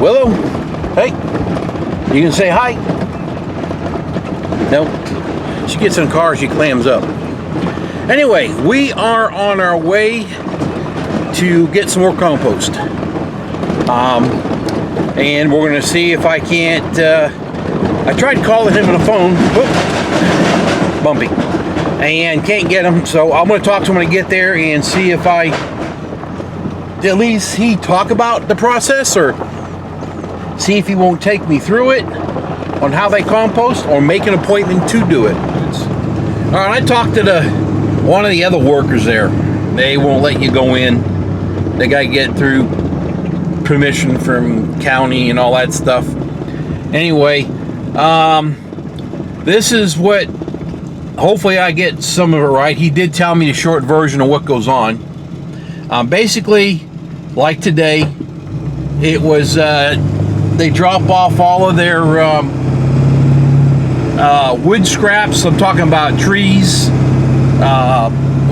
Willow, hey, you can say hi. Nope. She gets in the car, she clams up. Anyway, we are on our way to get some more compost. And we're going to see if I can't, I tried calling him on the phone, whoop, bumpy, and can't get him, so I'm going to talk to him when I get there and see if I, at least he talk about the process, or see if he won't take me through it on how they compost, or make an appointment to do it. All right, I talked to one of the other workers there. They won't let you go in. They got to get through permission from county and all that stuff. Anyway, this is what, hopefully I get some of it right. He did tell me the short version of what goes on. Basically, like today, it was, they drop off all of their wood scraps. I'm talking about trees,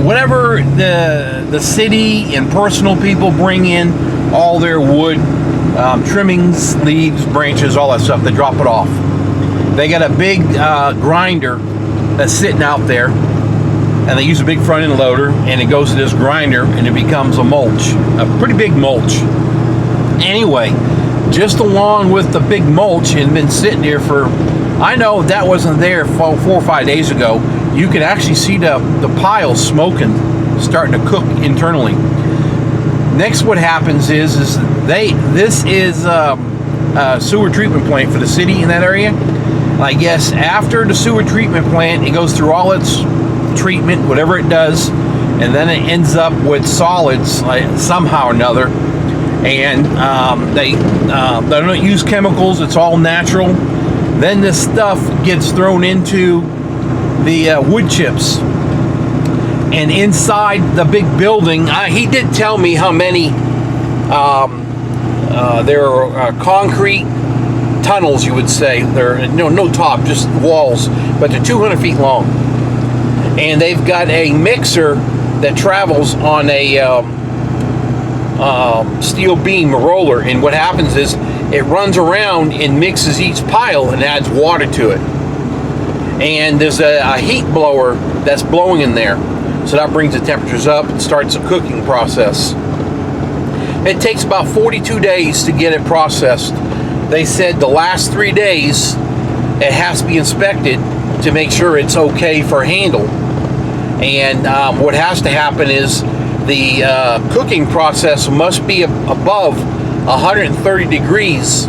whatever the city and personal people bring in, all their wood, trimmings, leaves, branches, all that stuff, they drop it off. They got a big grinder that's sitting out there, and they use a big front end loader, and it goes to this grinder, and it becomes a mulch, a pretty big mulch. Anyway, just along with the big mulch, it had been sitting there for, I know that wasn't there 4 or 5 days ago. You could actually see the pile smoking, starting to cook internally. Next, what happens is this is a sewer treatment plant for the city in that area. I guess after the sewer treatment plant, it goes through all its treatment, whatever it does, and then it ends up with solids, like, somehow or another. And they don't use chemicals, it's all natural. Then this stuff gets thrown into the wood chips. And inside the big building, he did tell me how many, there are concrete tunnels, you would say. They're no top, just walls, but they're 200 feet long. And they've got a mixer that travels on a steel beam roller, and what happens is it runs around and mixes each pile and adds water to it. And there's a heat blower that's blowing in there, so that brings the temperatures up and starts a cooking process. It takes about 42 days to get it processed. They said the last 3 days it has to be inspected to make sure it's okay for handle. And what has to happen is the cooking process must be above 130 degrees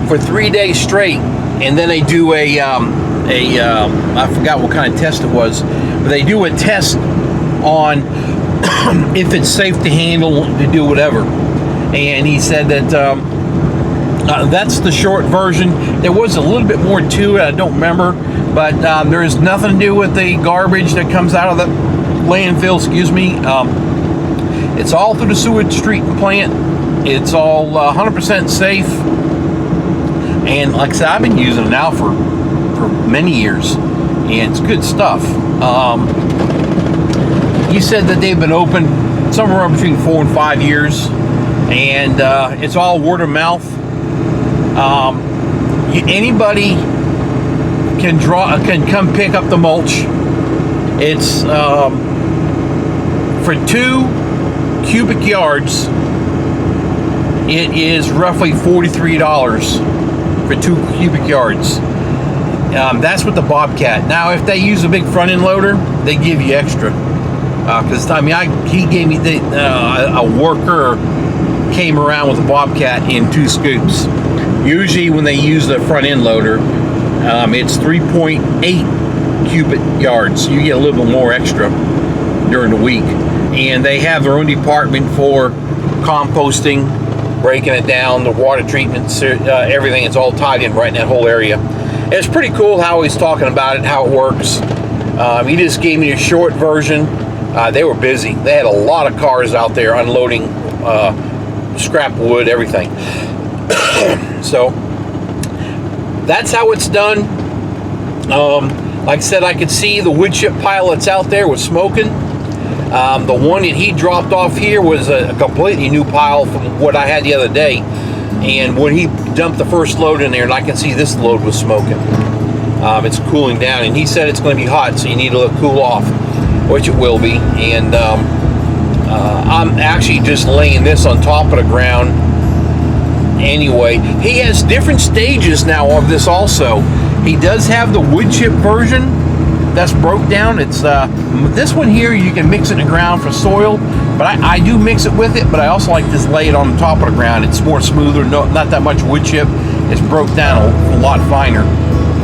for 3 days straight, and then they do I forgot what kind of test it was, but they do a test on if it's safe to handle, to do whatever. And he said that that's the short version. There was a little bit more to it, I don't remember, but there is nothing to do with the garbage that comes out of the landfill, excuse me. It's all through the sewage treatment plant. It's all 100% safe. And like I said, I've been using it now for many years, and it's good stuff. He said that they've been open somewhere between 4 and 5 years, and it's all word of mouth. Anybody can come pick up the mulch. It's for 2 cubic yards, it is roughly $43 for 2 cubic yards. That's with the Bobcat. Now, if they use a big front end loader, they give you extra. Because I mean, he gave me a worker came around with a Bobcat in 2 scoops. Usually, when they use the front end loader, it's 3.8 cubic yards. You get a little bit more extra during the week. And they have their own department for composting, breaking it down, the water treatment, everything. It's all tied in right in that whole area. And it's pretty cool how he's talking about it, how it works. He just gave me a short version. They were busy. They had a lot of cars out there unloading scrap wood, everything. So that's how it's done. Like I said, I could see the wood chip pile that's out there was smoking. The one that he dropped off here was a completely new pile from what I had the other day. And when he dumped the first load in there, and I can see this load was smoking, it's cooling down, and he said it's going to be hot, so you need to let it cool off, which it will be. And I'm actually just laying this on top of the ground anyway. He has different stages now of this also. He does have the wood chip version that's broke down. It's this one here, you can mix it in the ground for soil, but I do mix it with it, but I also like to lay it on the top of the ground. It's more smoother, not that much wood chip. It's broke down a lot finer.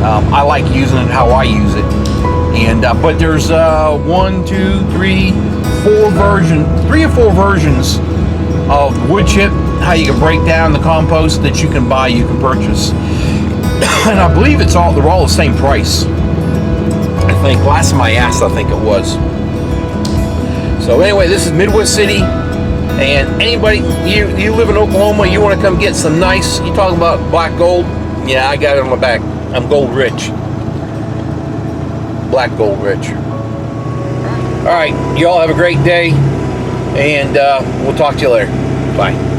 I like using it how I use it. And but there's 1, 2, 3, 4 versions, 3 or 4 versions of wood chip, how you can break down the compost that you can buy, you can purchase. And I believe they're all the same price. I think last time I asked, I think it was. So anyway, this is Midwest City, and anybody, you live in Oklahoma, you want to come get some nice, you talking about black gold? Yeah, I got it on my back. I'm gold rich. Black gold rich. All right, you all have a great day, and we'll talk to you later. Bye.